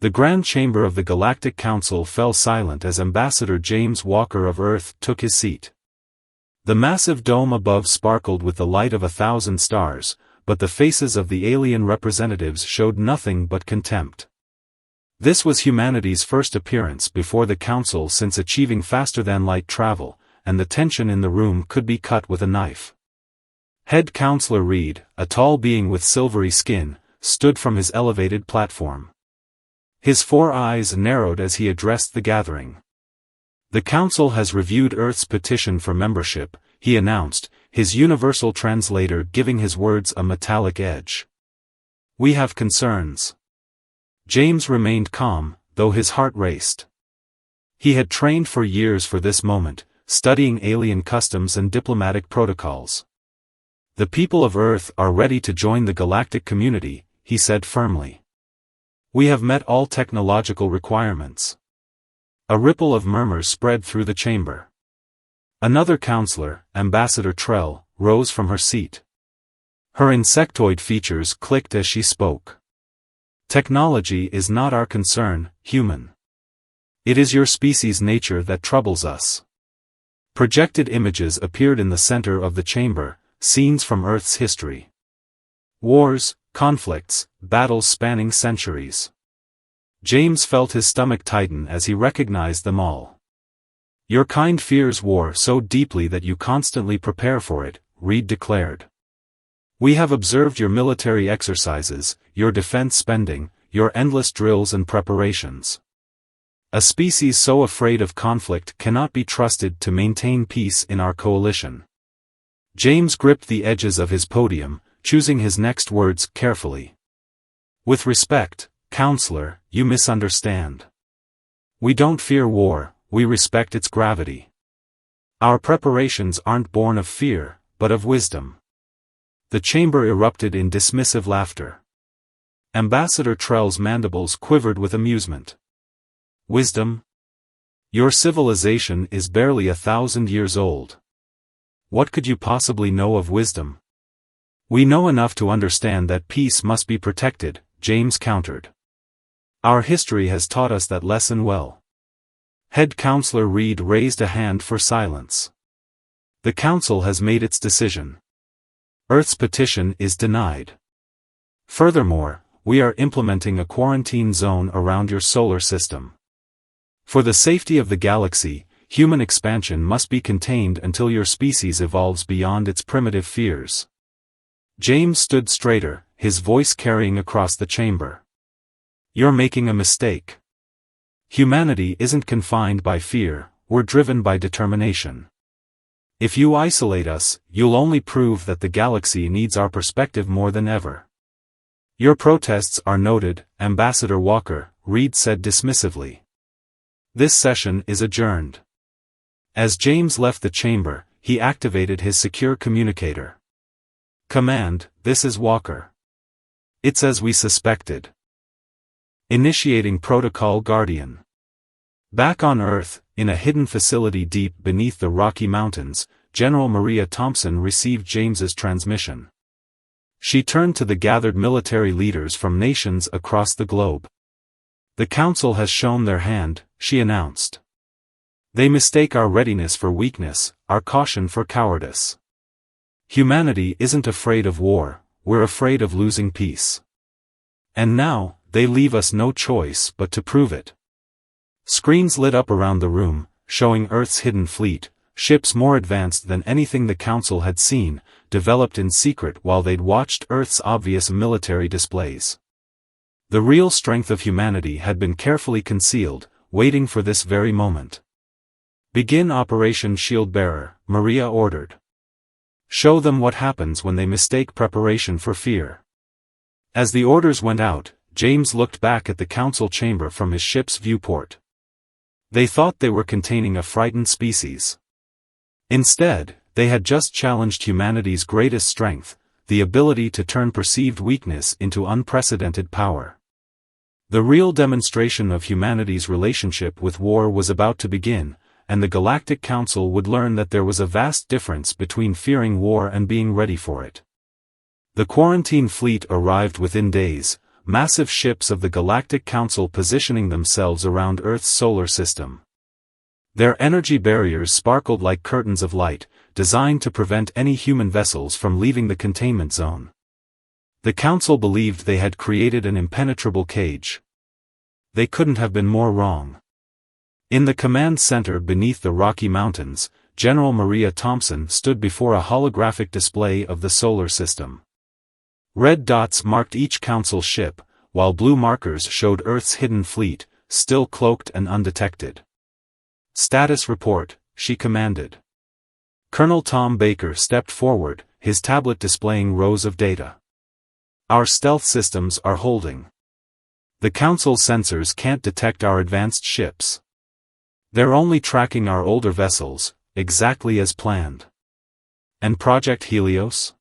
The Grand Chamber of the Galactic Council fell silent as Ambassador James Walker of Earth took his seat. The massive dome above sparkled with the light of 1,000 stars, but the faces of the alien representatives showed nothing but contempt. This was humanity's first appearance before the Council since achieving faster-than-light travel, and the tension in the room could be cut with a knife. Head Counselor Reed, a tall being with silvery skin, stood from his elevated platform. His 4 eyes narrowed as he addressed the gathering. The Council has reviewed Earth's petition for membership, he announced, his universal translator giving his words a metallic edge. We have concerns. James remained calm, though his heart raced. He had trained for years for this moment, studying alien customs and diplomatic protocols. The people of Earth are ready to join the galactic community, he said firmly. We have met all technological requirements. A ripple of murmurs spread through the chamber. Another counselor, Ambassador Trell, rose from her seat. Her insectoid features clicked as she spoke. Technology is not our concern, human. It is your species' nature that troubles us. Projected images appeared in the center of the chamber, scenes from Earth's history. Wars, conflicts, battles spanning centuries. James felt his stomach tighten as he recognized them all. Your kind fears war so deeply that you constantly prepare for it, Reed declared. We have observed your military exercises, your defense spending, your endless drills and preparations. A species so afraid of conflict cannot be trusted to maintain peace in our coalition. James gripped the edges of his podium, choosing his next words carefully. With respect, Counselor, you misunderstand. We don't fear war, we respect its gravity. Our preparations aren't born of fear, but of wisdom. The chamber erupted in dismissive laughter. Ambassador Trell's mandibles quivered with amusement. Wisdom? Your civilization is barely 1,000 years old. What could you possibly know of wisdom? We know enough to understand that peace must be protected, James countered. Our history has taught us that lesson well. Head Counselor Reed raised a hand for silence. The Council has made its decision. Earth's petition is denied. Furthermore, we are implementing a quarantine zone around your solar system. For the safety of the galaxy, human expansion must be contained until your species evolves beyond its primitive fears. James stood straighter, his voice carrying across the chamber. You're making a mistake. Humanity isn't confined by fear, we're driven by determination. If you isolate us, you'll only prove that the galaxy needs our perspective more than ever. Your protests are noted, Ambassador Walker, Reed said dismissively. This session is adjourned. As James left the chamber, he activated his secure communicator. Command, this is Walker. It's as we suspected. Initiating Protocol Guardian. Back on Earth, in a hidden facility deep beneath the Rocky Mountains, General Maria Thompson received James's transmission. She turned to the gathered military leaders from nations across the globe. The Council has shown their hand, she announced. They mistake our readiness for weakness, our caution for cowardice. Humanity isn't afraid of war, we're afraid of losing peace. And now, they leave us no choice but to prove it. Screens lit up around the room, showing Earth's hidden fleet, ships more advanced than anything the Council had seen, developed in secret while they'd watched Earth's obvious military displays. The real strength of humanity had been carefully concealed, waiting for this very moment. Begin Operation Shieldbearer, Maria ordered. Show them what happens when they mistake preparation for fear. As the orders went out, James looked back at the Council chamber from his ship's viewport. They thought they were containing a frightened species. Instead, they had just challenged humanity's greatest strength, the ability to turn perceived weakness into unprecedented power. The real demonstration of humanity's relationship with war was about to begin, and the Galactic Council would learn that there was a vast difference between fearing war and being ready for it. The quarantine fleet arrived within days, massive ships of the Galactic Council positioning themselves around Earth's solar system. Their energy barriers sparkled like curtains of light, designed to prevent any human vessels from leaving the containment zone. The Council believed they had created an impenetrable cage. They couldn't have been more wrong. In the command center beneath the Rocky Mountains, General Maria Thompson stood before a holographic display of the solar system. Red dots marked each Council ship, while blue markers showed Earth's hidden fleet, still cloaked and undetected. "Status report," she commanded. Colonel Tom Baker stepped forward, his tablet displaying rows of data. "Our stealth systems are holding. The Council sensors can't detect our advanced ships. They're only tracking our older vessels, exactly as planned." "And Project Helios?"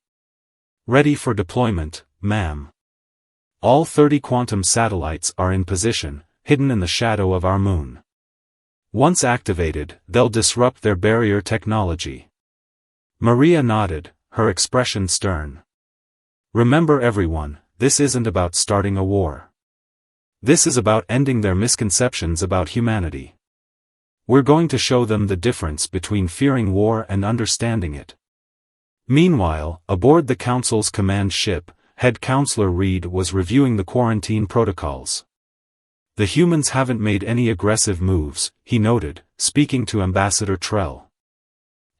"Ready for deployment, ma'am. All 30 quantum satellites are in position, hidden in the shadow of our moon. Once activated, they'll disrupt their barrier technology." Maria nodded, her expression stern. "Remember everyone, this isn't about starting a war. This is about ending their misconceptions about humanity. We're going to show them the difference between fearing war and understanding it." Meanwhile, aboard the Council's command ship, Head Counselor Reed was reviewing the quarantine protocols. "The humans haven't made any aggressive moves," he noted, speaking to Ambassador Trell.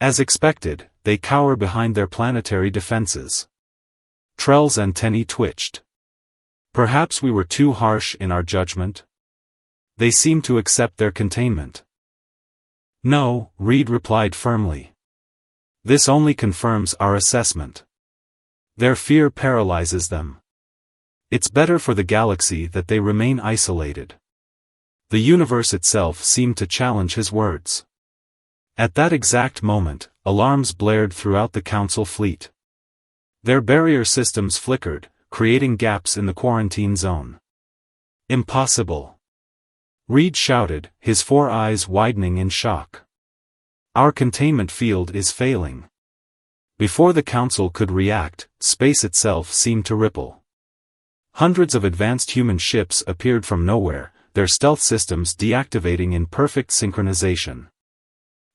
"As expected, they cower behind their planetary defenses." Trell's antennae twitched. "Perhaps we were too harsh in our judgment? They seem to accept their containment." "No," Reed replied firmly. "This only confirms our assessment. Their fear paralyzes them. It's better for the galaxy that they remain isolated." The universe itself seemed to challenge his words. At that exact moment, alarms blared throughout the Council fleet. Their barrier systems flickered, creating gaps in the quarantine zone. "Impossible!" Reed shouted, his 4 eyes widening in shock. "Our containment field is failing." Before the Council could react, space itself seemed to ripple. Hundreds of advanced human ships appeared from nowhere, their stealth systems deactivating in perfect synchronization.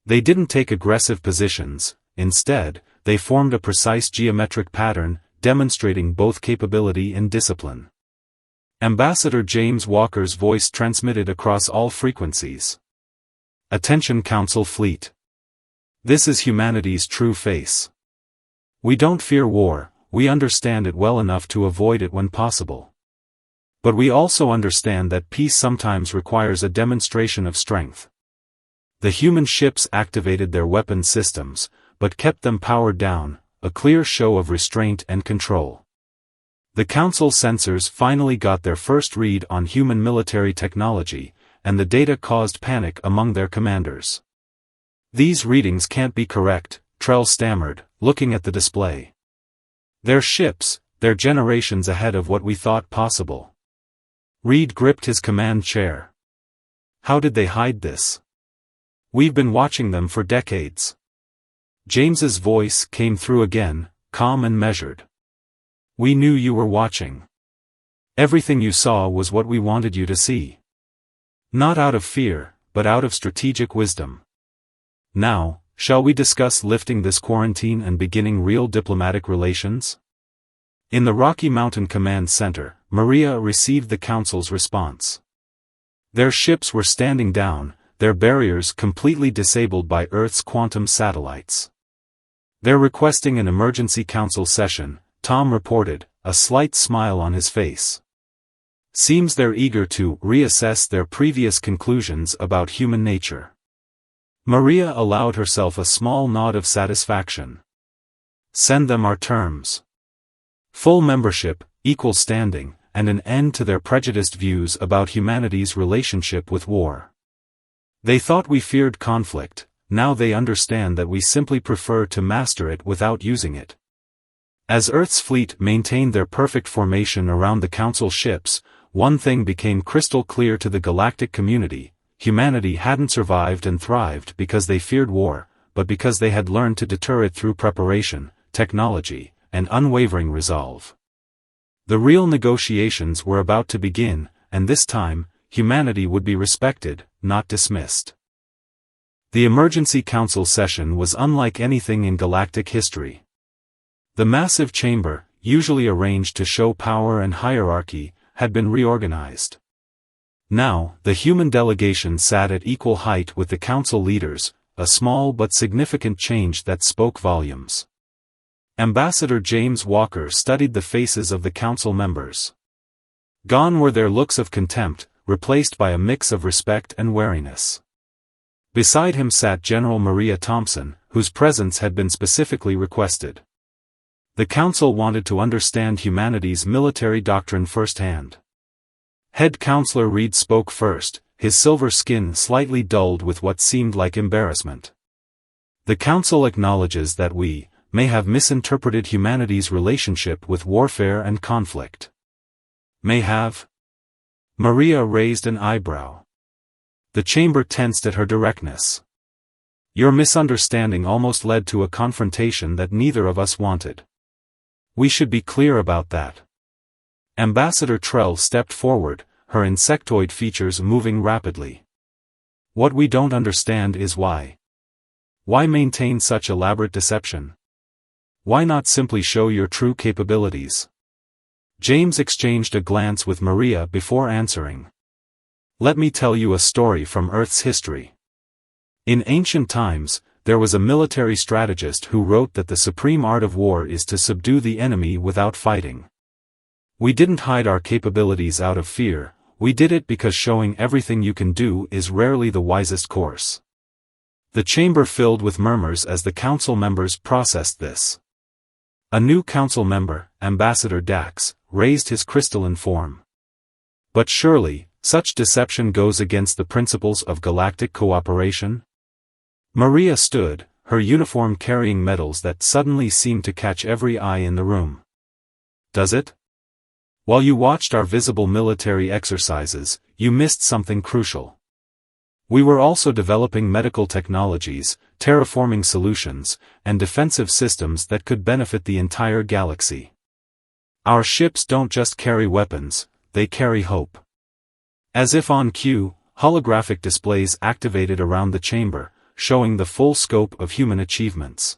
They didn't take aggressive positions, instead, they formed a precise geometric pattern, demonstrating both capability and discipline. Ambassador James Walker's voice transmitted across all frequencies. "Attention Council Fleet. This is humanity's true face. We don't fear war, we understand it well enough to avoid it when possible. But we also understand that peace sometimes requires a demonstration of strength." The human ships activated their weapon systems, but kept them powered down, a clear show of restraint and control. The Council sensors finally got their first read on human military technology, and the data caused panic among their commanders. "These readings can't be correct," Trell stammered, looking at the display. "They're ships, they're generations ahead of what we thought possible." Reed gripped his command chair. "How did they hide this? We've been watching them for decades." James's voice came through again, calm and measured. "We knew you were watching. Everything you saw was what we wanted you to see. Not out of fear, but out of strategic wisdom. Now, shall we discuss lifting this quarantine and beginning real diplomatic relations?" In the Rocky Mountain Command Center, Maria received the Council's response. Their ships were standing down, their barriers completely disabled by Earth's quantum satellites. "They're requesting an emergency Council session," Tom reported, a slight smile on his face. "Seems they're eager to reassess their previous conclusions about human nature." Maria allowed herself a small nod of satisfaction. "Send them our terms. Full membership, equal standing, and an end to their prejudiced views about humanity's relationship with war. They thought we feared conflict, now they understand that we simply prefer to master it without using it." As Earth's fleet maintained their perfect formation around the Council ships, one thing became crystal clear to the galactic community: humanity hadn't survived and thrived because they feared war, but because they had learned to deter it through preparation, technology, and unwavering resolve. The real negotiations were about to begin, and this time, humanity would be respected, not dismissed. The emergency council session was unlike anything in galactic history. The massive chamber, usually arranged to show power and hierarchy, had been reorganized. Now, the human delegation sat at equal height with the council leaders, a small but significant change that spoke volumes. Ambassador James Walker studied the faces of the council members. Gone were their looks of contempt, replaced by a mix of respect and wariness. Beside him sat General Maria Thompson, whose presence had been specifically requested. The council wanted to understand humanity's military doctrine firsthand. Head Counselor Reed spoke first, his silver skin slightly dulled with what seemed like embarrassment. The council acknowledges that we may have misinterpreted humanity's relationship with warfare and conflict. May have? Maria raised an eyebrow. The chamber tensed at her directness. Your misunderstanding almost led to a confrontation that neither of us wanted. We should be clear about that. Ambassador Trell stepped forward, her insectoid features moving rapidly. What we don't understand is why. Why maintain such elaborate deception? Why not simply show your true capabilities? James exchanged a glance with Maria before answering. Let me tell you a story from Earth's history. In ancient times, there was a military strategist who wrote that the supreme art of war is to subdue the enemy without fighting. We didn't hide our capabilities out of fear, we did it because showing everything you can do is rarely the wisest course. The chamber filled with murmurs as the council members processed this. A new council member, Ambassador Dax, raised his crystalline form. But surely, such deception goes against the principles of galactic cooperation? Maria stood, her uniform carrying medals that suddenly seemed to catch every eye in the room. Does it? While you watched our visible military exercises, you missed something crucial. We were also developing medical technologies, terraforming solutions, and defensive systems that could benefit the entire galaxy. Our ships don't just carry weapons, they carry hope. As if on cue, holographic displays activated around the chamber, showing the full scope of human achievements.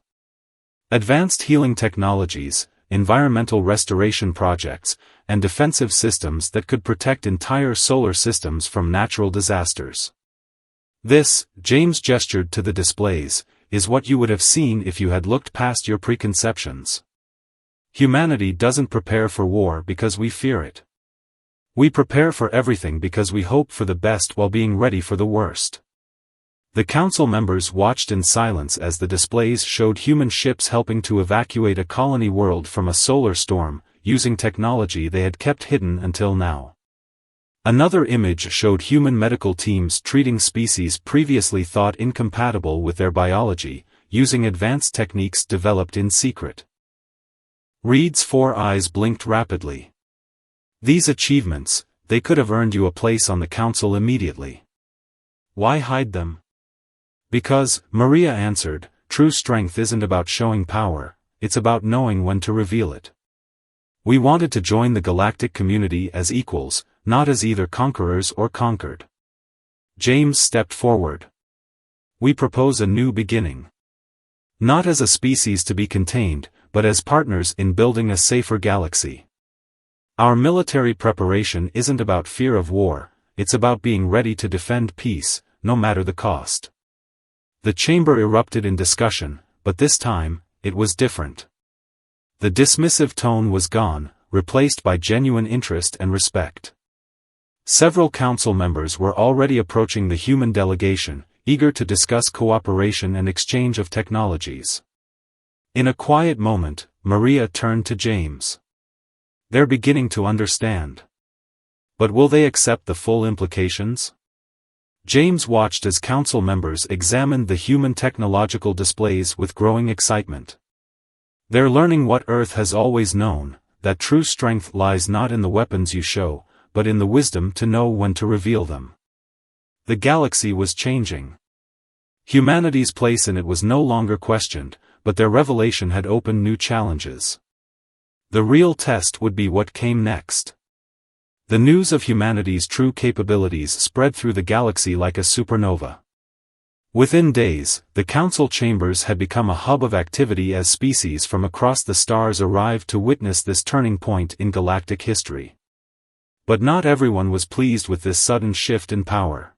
Advanced healing technologies, environmental restoration projects, and defensive systems that could protect entire solar systems from natural disasters. This, James gestured to the displays, is what you would have seen if you had looked past your preconceptions. Humanity doesn't prepare for war because we fear it. We prepare for everything because we hope for the best while being ready for the worst. The council members watched in silence as the displays showed human ships helping to evacuate a colony world from a solar storm, using technology they had kept hidden until now. Another image showed human medical teams treating species previously thought incompatible with their biology, using advanced techniques developed in secret. Reed's 4 eyes blinked rapidly. These achievements, they could have earned you a place on the council immediately. Why hide them? Because, Maria answered, true strength isn't about showing power, it's about knowing when to reveal it. We wanted to join the galactic community as equals, not as either conquerors or conquered. James stepped forward. We propose a new beginning. Not as a species to be contained, but as partners in building a safer galaxy. Our military preparation isn't about fear of war, it's about being ready to defend peace, no matter the cost. The chamber erupted in discussion, but this time, it was different. The dismissive tone was gone, replaced by genuine interest and respect. Several council members were already approaching the human delegation, eager to discuss cooperation and exchange of technologies. In a quiet moment, Maria turned to James. They're beginning to understand. But will they accept the full implications? James watched as council members examined the human technological displays with growing excitement. They're learning what Earth has always known, that true strength lies not in the weapons you show, but in the wisdom to know when to reveal them. The galaxy was changing. Humanity's place in it was no longer questioned, but their revelation had opened new challenges. The real test would be what came next. The news of humanity's true capabilities spread through the galaxy like a supernova. Within days, the council chambers had become a hub of activity as species from across the stars arrived to witness this turning point in galactic history. But not everyone was pleased with this sudden shift in power.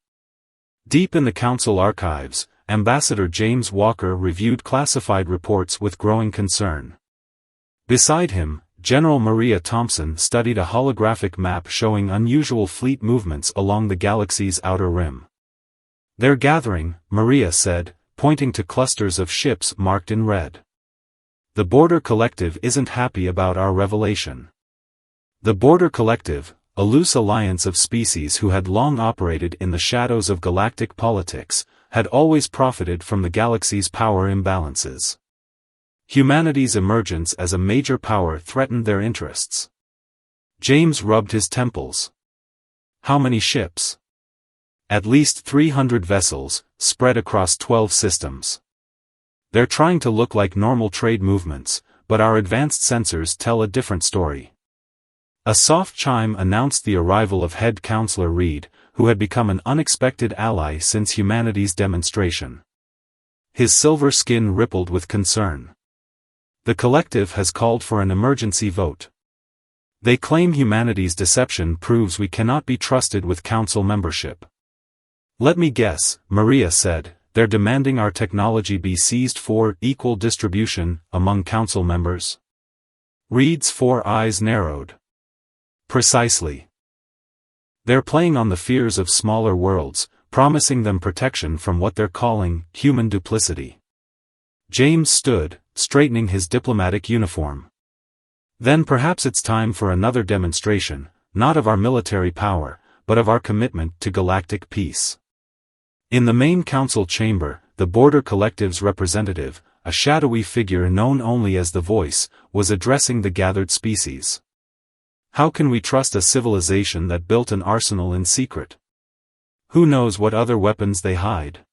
Deep in the council archives, Ambassador James Walker reviewed classified reports with growing concern. Beside him, General Maria Thompson studied a holographic map showing unusual fleet movements along the galaxy's outer rim. "They're gathering," Maria said, pointing to clusters of ships marked in red. "The Border Collective isn't happy about our revelation." The Border Collective, a loose alliance of species who had long operated in the shadows of galactic politics, had always profited from the galaxy's power imbalances. Humanity's emergence as a major power threatened their interests. James rubbed his temples. "How many ships?" "At least 300 vessels, spread across 12 systems. They're trying to look like normal trade movements, but our advanced sensors tell a different story." A soft chime announced the arrival of Head Counselor Reed, who had become an unexpected ally since humanity's demonstration. His silver skin rippled with concern. "The collective has called for an emergency vote. They claim humanity's deception proves we cannot be trusted with council membership." "Let me guess," Maria said, "they're demanding our technology be seized for equal distribution among council members." Reed's 4 eyes narrowed. "Precisely. They're playing on the fears of smaller worlds, promising them protection from what they're calling human duplicity." James stood, straightening his diplomatic uniform. "Then perhaps it's time for another demonstration, not of our military power, but of our commitment to galactic peace." In the main council chamber, the Border Collective's representative, a shadowy figure known only as the Voice, was addressing the gathered species. "How can we trust a civilization that built an arsenal in secret? Who knows what other weapons they hide?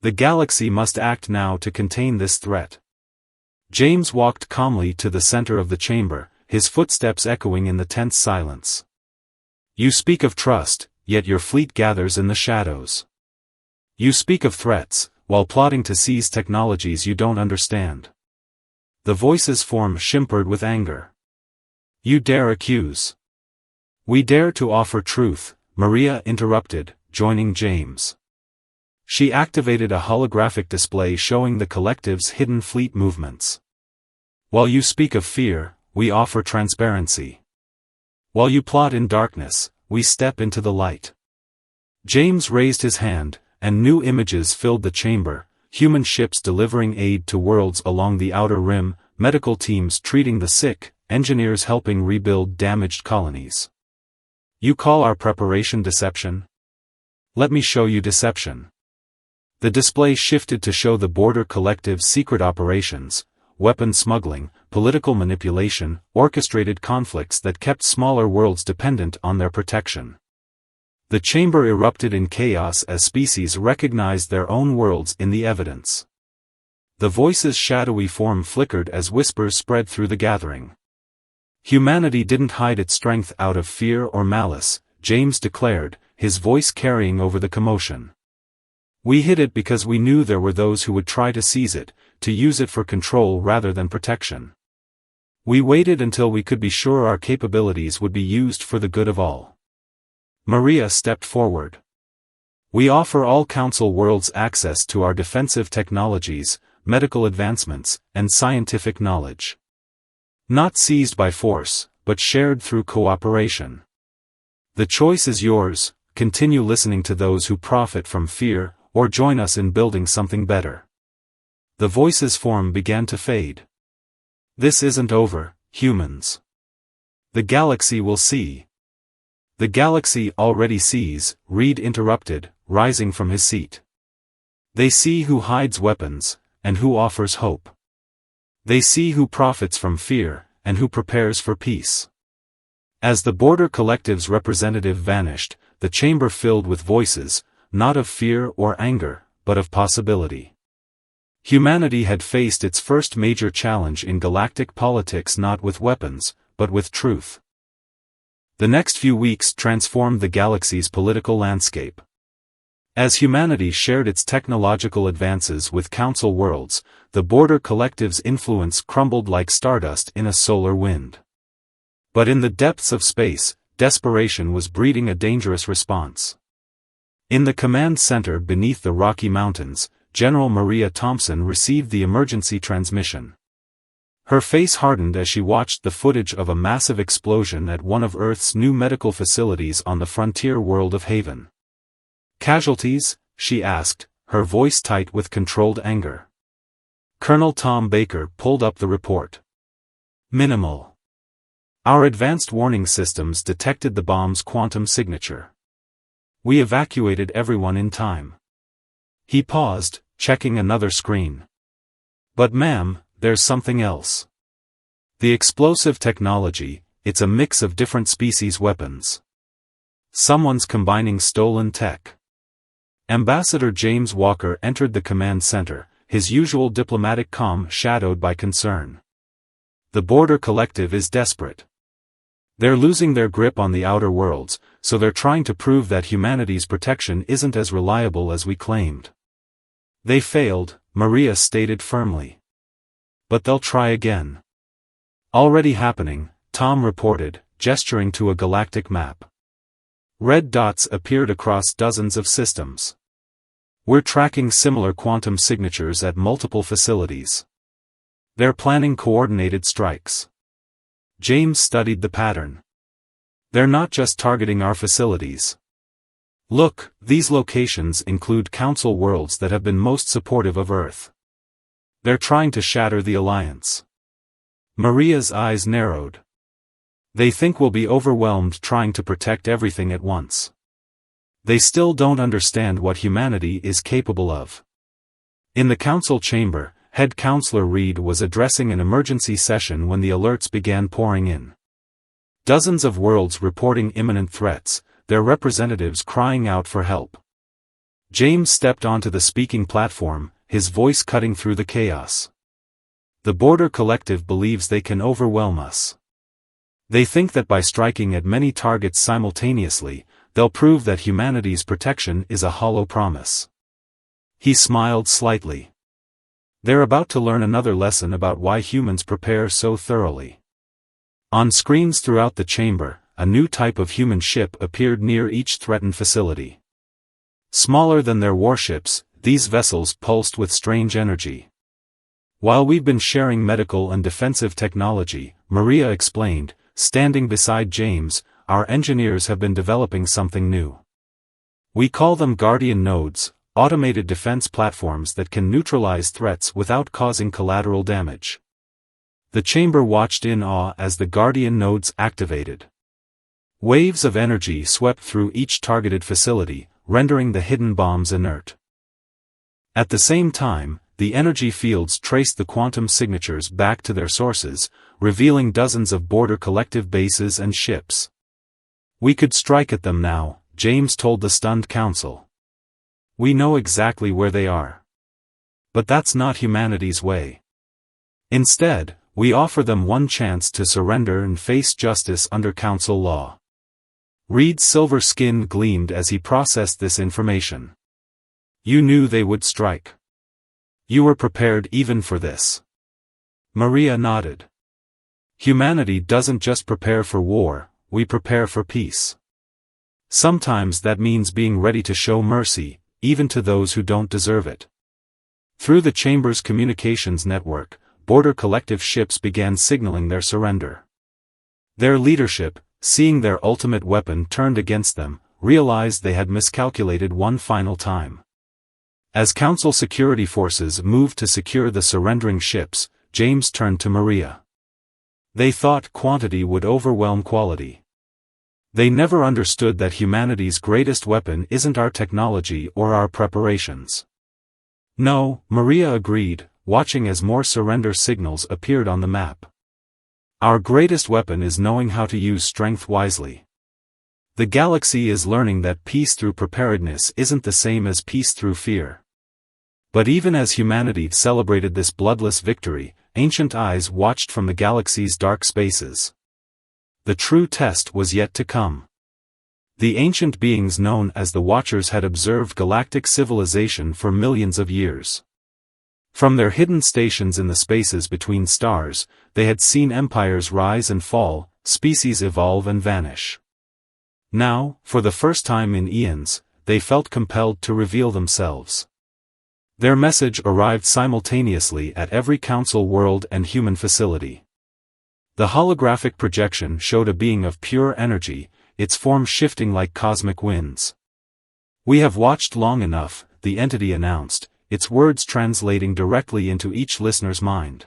The galaxy must act now to contain this threat." James walked calmly to the center of the chamber, his footsteps echoing in the tense silence. "You speak of trust, yet your fleet gathers in the shadows. You speak of threats, while plotting to seize technologies you don't understand." The Voice's form shimmered with anger. "You dare accuse." "We dare to offer truth," Maria interrupted, joining James. She activated a holographic display showing the collective's hidden fleet movements. "While you speak of fear, we offer transparency. While you plot in darkness, we step into the light." James raised his hand, and new images filled the chamber: human ships delivering aid to worlds along the outer rim, medical teams treating the sick, engineers helping rebuild damaged colonies. "You call our preparation deception? Let me show you deception." The display shifted to show the Border Collective's secret operations: weapon smuggling, political manipulation, orchestrated conflicts that kept smaller worlds dependent on their protection. The chamber erupted in chaos as species recognized their own worlds in the evidence. The Voice's shadowy form flickered as whispers spread through the gathering. "Humanity didn't hide its strength out of fear or malice," James declared, his voice carrying over the commotion. "We hid it because we knew there were those who would try to seize it, to use it for control rather than protection. We waited until we could be sure our capabilities would be used for the good of all." Maria stepped forward. "We offer all Council worlds access to our defensive technologies, medical advancements, and scientific knowledge. Not seized by force, but shared through cooperation. The choice is yours: continue listening to those who profit from fear, or join us in building something better." The Voice's form began to fade. "This isn't over, humans. The galaxy will see." "The galaxy already sees," Reed interrupted, rising from his seat. "They see who hides weapons, and who offers hope. They see who profits from fear, and who prepares for peace." As the Border Collective's representative vanished, the chamber filled with voices, not of fear or anger, but of possibility. Humanity had faced its first major challenge in galactic politics not with weapons, but with truth. The next few weeks transformed the galaxy's political landscape. As humanity shared its technological advances with Council worlds, the Border Collective's influence crumbled like stardust in a solar wind. But in the depths of space, desperation was breeding a dangerous response. In the command center beneath the Rocky Mountains, General Maria Thompson received the emergency transmission. Her face hardened as she watched the footage of a massive explosion at one of Earth's new medical facilities on the frontier world of Haven. "Casualties?" she asked, her voice tight with controlled anger. Colonel Tom Baker pulled up the report. "Minimal. Our advanced warning systems detected the bomb's quantum signature. We evacuated everyone in time." He paused, checking another screen. "But ma'am, there's something else. The explosive technology, it's a mix of different species weapons. Someone's combining stolen tech." Ambassador James Walker entered the command center, his usual diplomatic calm shadowed by concern. "The Border Collective is desperate. They're losing their grip on the outer worlds, so they're trying to prove that humanity's protection isn't as reliable as we claimed." "They failed," Maria stated firmly. "But they'll try again." "Already happening," Tom reported, gesturing to a galactic map. Red dots appeared across dozens of systems. "We're tracking similar quantum signatures at multiple facilities. They're planning coordinated strikes." James studied the pattern. "They're not just targeting our facilities. Look, these locations include Council worlds that have been most supportive of Earth. They're trying to shatter the Alliance." Maria's eyes narrowed. "They think we'll be overwhelmed trying to protect everything at once. They still don't understand what humanity is capable of." In the Council chamber, Head Counselor Reed was addressing an emergency session when the alerts began pouring in. Dozens of worlds reporting imminent threats, their representatives crying out for help. James stepped onto the speaking platform, his voice cutting through the chaos. "The Border Collective believes they can overwhelm us. They think that by striking at many targets simultaneously, they'll prove that humanity's protection is a hollow promise." He smiled slightly. "They're about to learn another lesson about why humans prepare so thoroughly." On screens throughout the chamber, a new type of human ship appeared near each threatened facility. Smaller than their warships, these vessels pulsed with strange energy. "While we've been sharing medical and defensive technology," Maria explained, standing beside James, "our engineers have been developing something new. We call them Guardian Nodes, automated defense platforms that can neutralize threats without causing collateral damage." The chamber watched in awe as the Guardian Nodes activated. Waves of energy swept through each targeted facility, rendering the hidden bombs inert. At the same time, the energy fields traced the quantum signatures back to their sources, revealing dozens of Border Collective bases and ships. "We could strike at them now," James told the stunned council. "We know exactly where they are. But that's not humanity's way. Instead, we offer them one chance to surrender and face justice under Council law." Reed's silver skin gleamed as he processed this information. "You knew they would strike. You were prepared even for this." Maria nodded. "Humanity doesn't just prepare for war, we prepare for peace. Sometimes that means being ready to show mercy, even to those who don't deserve it." Through the chamber's communications network, Border Collective ships began signaling their surrender. Their leadership, seeing their ultimate weapon turned against them, realized they had miscalculated one final time. As Council security forces moved to secure the surrendering ships, James turned to Maria. "They thought quantity would overwhelm quality. They never understood that humanity's greatest weapon isn't our technology or our preparations." "No," Maria agreed, watching as more surrender signals appeared on the map. "Our greatest weapon is knowing how to use strength wisely. The galaxy is learning that peace through preparedness isn't the same as peace through fear. But even as humanity celebrated this bloodless victory, ancient eyes watched from the galaxy's dark spaces. The true test was yet to come. The ancient beings known as the Watchers had observed galactic civilization for millions of years. From their hidden stations in the spaces between stars, they had seen empires rise and fall, species evolve and vanish. Now, for the first time in eons, they felt compelled to reveal themselves. Their message arrived simultaneously at every council world and human facility. The holographic projection showed a being of pure energy, its form shifting like cosmic winds. "We have watched long enough," the entity announced, its words translating directly into each listener's mind.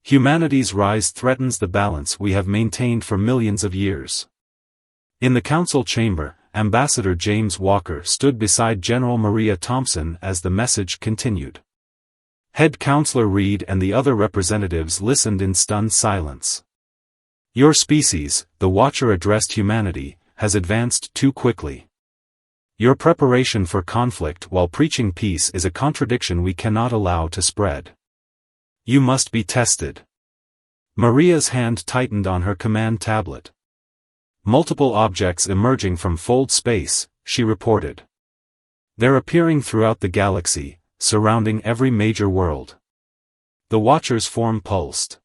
"Humanity's rise threatens the balance we have maintained for millions of years." In the council chamber, Ambassador James Walker stood beside General Maria Thompson as the message continued. Head Counselor Reed and the other representatives listened in stunned silence. "Your species," the Watcher addressed humanity, "has advanced too quickly. Your preparation for conflict while preaching peace is a contradiction we cannot allow to spread. You must be tested." Maria's hand tightened on her command tablet. "Multiple objects emerging from fold space," she reported. "They're appearing throughout the galaxy, surrounding every major world." The Watcher's form pulsed.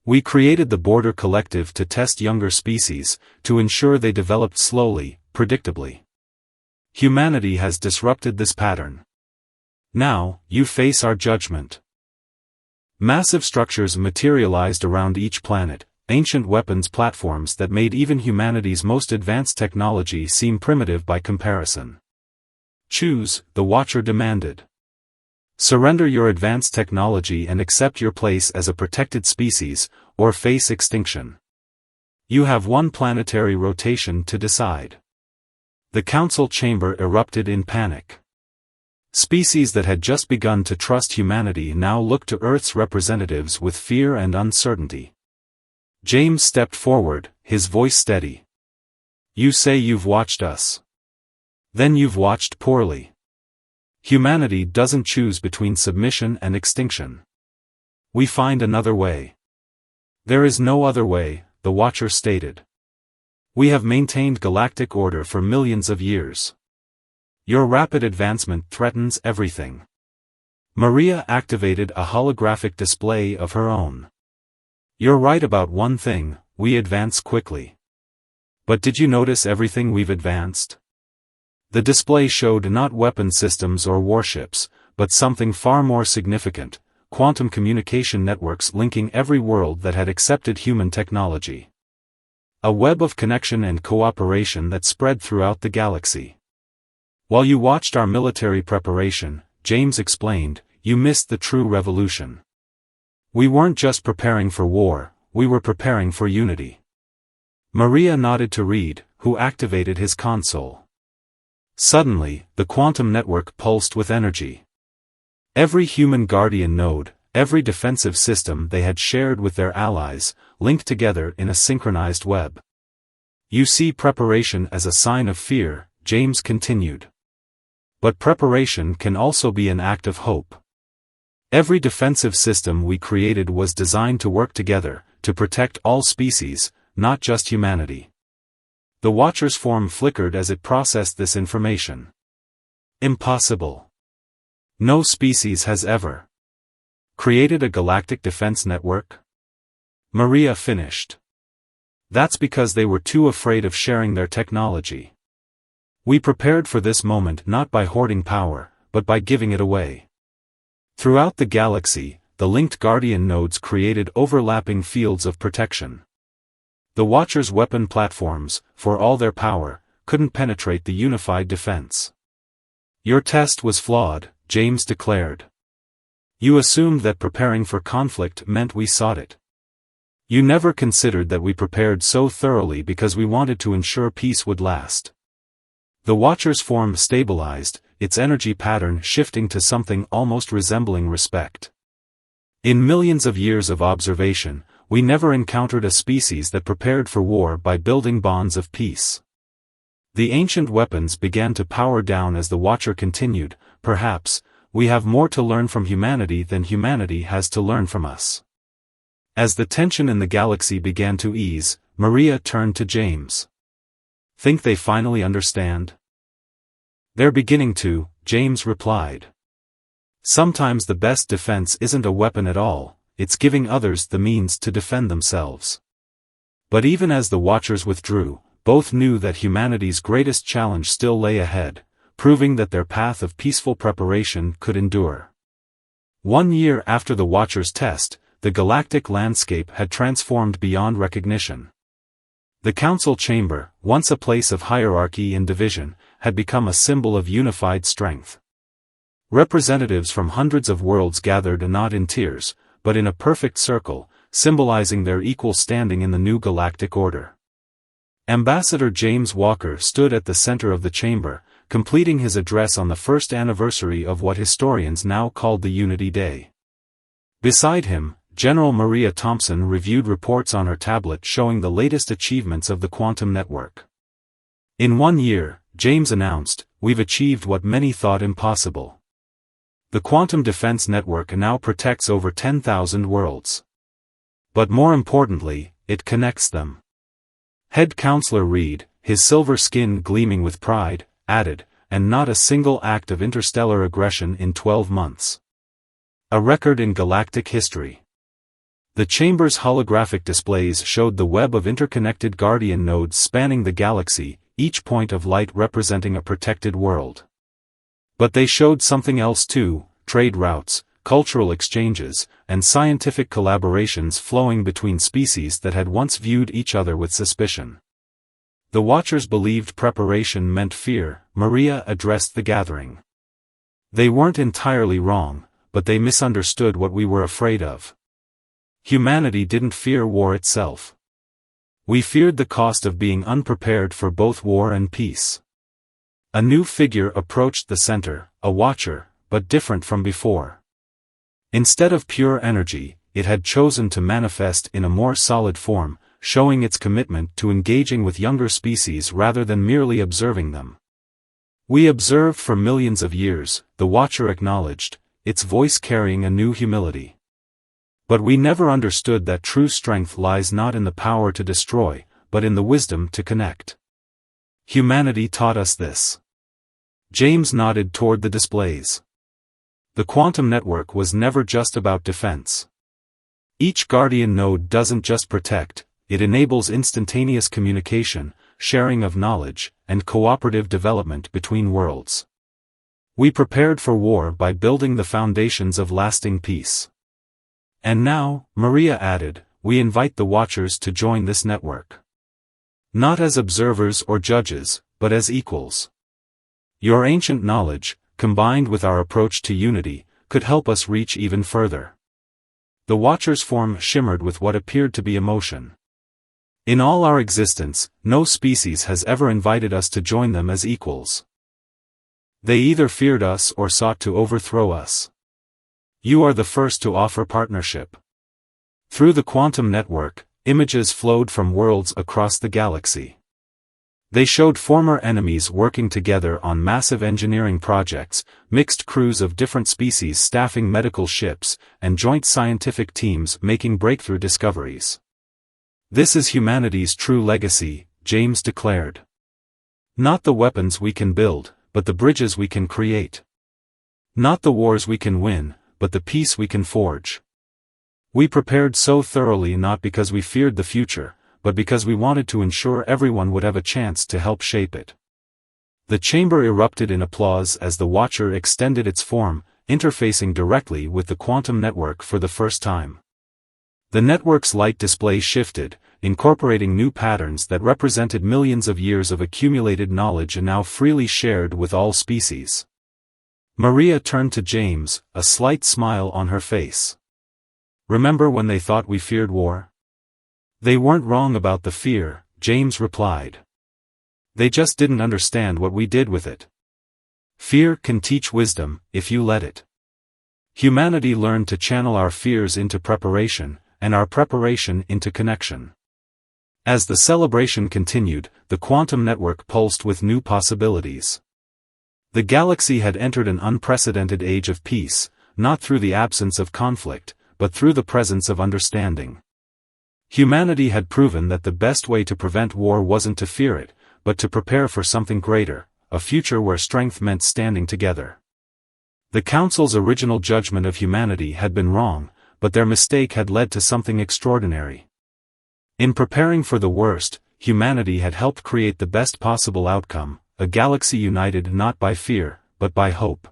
"We created the Border Collective to test younger species, to ensure they developed slowly, predictably. Humanity has disrupted this pattern. Now, you face our judgment." Massive structures materialized around each planet, ancient weapons platforms that made even humanity's most advanced technology seem primitive by comparison. "Choose," the Watcher demanded. "Surrender your advanced technology and accept your place as a protected species, or face extinction. You have one planetary rotation to decide." The council chamber erupted in panic. Species that had just begun to trust humanity now looked to Earth's representatives with fear and uncertainty. James stepped forward, his voice steady. "You say you've watched us. Then you've watched poorly. Humanity doesn't choose between submission and extinction. We find another way." "There is no other way," the Watcher stated. "We have maintained galactic order for millions of years. Your rapid advancement threatens everything." Maria activated a holographic display of her own. "You're right about one thing, we advance quickly. But did you notice everything we've advanced?" The display showed not weapon systems or warships, but something far more significant: quantum communication networks linking every world that had accepted human technology. A web of connection and cooperation that spread throughout the galaxy. "While you watched our military preparation," James explained, "you missed the true revolution. We weren't just preparing for war, we were preparing for unity." Maria nodded to Reed, who activated his console. Suddenly, the quantum network pulsed with energy. Every human guardian node, every defensive system they had shared with their allies, linked together in a synchronized web. "You see preparation as a sign of fear," James continued. "But preparation can also be an act of hope. Every defensive system we created was designed to work together, to protect all species, not just humanity." The Watcher's form flickered as it processed this information. "Impossible. No species has ever created a galactic defense network." Maria finished. "That's because they were too afraid of sharing their technology. We prepared for this moment not by hoarding power, but by giving it away." Throughout the galaxy, the linked Guardian nodes created overlapping fields of protection. The Watchers' weapon platforms, for all their power, couldn't penetrate the unified defense. "Your test was flawed," James declared. "You assumed that preparing for conflict meant we sought it. You never considered that we prepared so thoroughly because we wanted to ensure peace would last." The Watcher's form stabilized, its energy pattern shifting to something almost resembling respect. "In millions of years of observation, we never encountered a species that prepared for war by building bonds of peace." The ancient weapons began to power down as the Watcher continued, "Perhaps, we have more to learn from humanity than humanity has to learn from us. As the tension in the galaxy began to ease, Maria turned to James. Think they finally understand? They're beginning to, James replied. Sometimes the best defense isn't a weapon at all, it's giving others the means to defend themselves. But even as the Watchers withdrew, both knew that humanity's greatest challenge still lay ahead, proving that their path of peaceful preparation could endure. 1 year after the Watchers' test, the galactic landscape had transformed beyond recognition. The Council Chamber, once a place of hierarchy and division, had become a symbol of unified strength. Representatives from hundreds of worlds gathered not in tiers, but in a perfect circle, symbolizing their equal standing in the new galactic order. Ambassador James Walker stood at the center of the chamber, completing his address on the first anniversary of what historians now called the Unity Day. Beside him, General Maria Thompson reviewed reports on her tablet showing the latest achievements of the quantum network. In 1 year, James announced, we've achieved what many thought impossible. The Quantum Defense Network now protects over 10,000 worlds. But more importantly, it connects them. Head Counselor Reed, his silver skin gleaming with pride, added, and not a single act of interstellar aggression in 12 months. A record in galactic history. The chamber's holographic displays showed the web of interconnected guardian nodes spanning the galaxy, each point of light representing a protected world. But they showed something else too, trade routes, cultural exchanges, and scientific collaborations flowing between species that had once viewed each other with suspicion. The Watchers believed preparation meant fear. Maria addressed the gathering. They weren't entirely wrong, but they misunderstood what we were afraid of. Humanity didn't fear war itself. We feared the cost of being unprepared for both war and peace. A new figure approached the center, a Watcher, but different from before. Instead of pure energy, it had chosen to manifest in a more solid form, showing its commitment to engaging with younger species rather than merely observing them. We observed for millions of years, the Watcher acknowledged, its voice carrying a new humility. But we never understood that true strength lies not in the power to destroy, but in the wisdom to connect. Humanity taught us this. James nodded toward the displays. The quantum network was never just about defense. Each guardian node doesn't just protect, it enables instantaneous communication, sharing of knowledge, and cooperative development between worlds. We prepared for war by building the foundations of lasting peace. And now, Maria added, we invite the Watchers to join this network. Not as observers or judges, but as equals. Your ancient knowledge, combined with our approach to unity, could help us reach even further. The Watchers' form shimmered with what appeared to be emotion. In all our existence, no species has ever invited us to join them as equals. They either feared us or sought to overthrow us. You are the first to offer partnership. Through the quantum network, images flowed from worlds across the galaxy. They showed former enemies working together on massive engineering projects, mixed crews of different species staffing medical ships, and joint scientific teams making breakthrough discoveries. This is humanity's true legacy, James declared. Not the weapons we can build, but the bridges we can create. Not the wars we can win, but the peace we can forge. We prepared so thoroughly not because we feared the future, but because we wanted to ensure everyone would have a chance to help shape it. The chamber erupted in applause as the Watcher extended its form, interfacing directly with the quantum network for the first time. The network's light display shifted, incorporating new patterns that represented millions of years of accumulated knowledge and now freely shared with all species. Maria turned to James, a slight smile on her face. Remember when they thought we feared war? They weren't wrong about the fear, James replied. They just didn't understand what we did with it. Fear can teach wisdom, if you let it. Humanity learned to channel our fears into preparation, and our preparation into connection. As the celebration continued, the quantum network pulsed with new possibilities. The galaxy had entered an unprecedented age of peace, not through the absence of conflict, but through the presence of understanding. Humanity had proven that the best way to prevent war wasn't to fear it, but to prepare for something greater, a future where strength meant standing together. The Council's original judgment of humanity had been wrong, but their mistake had led to something extraordinary. In preparing for the worst, humanity had helped create the best possible outcome, a galaxy united not by fear, but by hope.